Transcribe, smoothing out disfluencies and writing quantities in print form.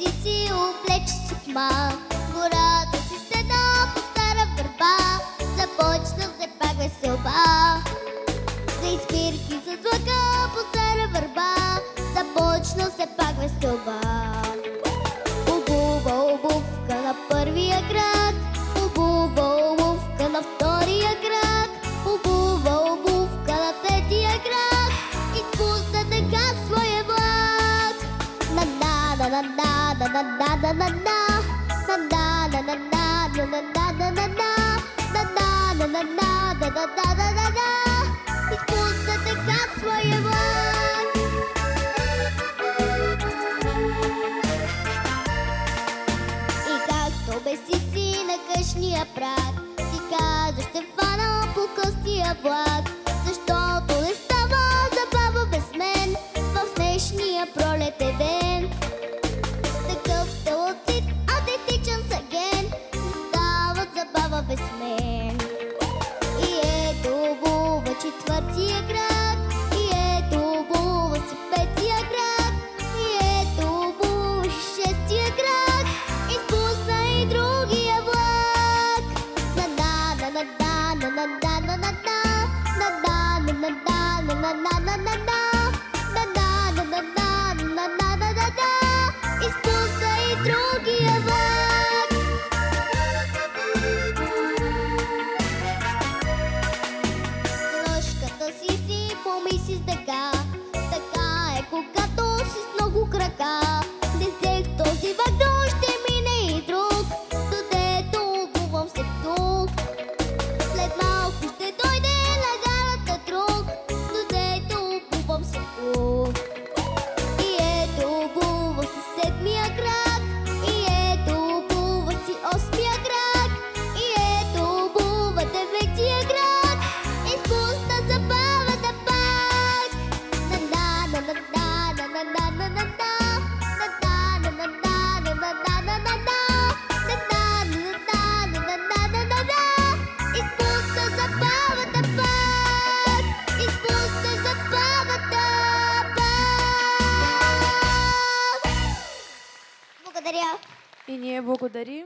си облече сукма, гората си седна по стара върба, започна все пак веселба. За изпирки с лъка по стара върба, започна все пак веселба. Обува обувка на първия крак, обува обувка на втория крак, обува обувка на третия крак, изпусна така своя влак. Изпусна така своя влак. И както беси си на къщния прак, си каза ще фана по къстия влак, защото не става забава без мен в днешния пролетен ден. С такъв талантит, атлетичен саген, не става забава без мен. И ето обува четвъртия крак, и ето обува си петия крак, и ето обува шестия крак, изпусна и другия влак. Изпусна и другия влак. Ножката си помисли с дъга, така е когато си с много крака. Не взех този вагон, ще мине и друг, додето обувам се тук. След малко ще дойде на гарата друг, додето обувам се тук. И ето обува си седмия крак, и ето обува си осмия крак, и ето обува деветия крак, изпусна забавата пак. Изпусна забавата пак, изпусна забавата пак. Благодаря. И ние благодарим.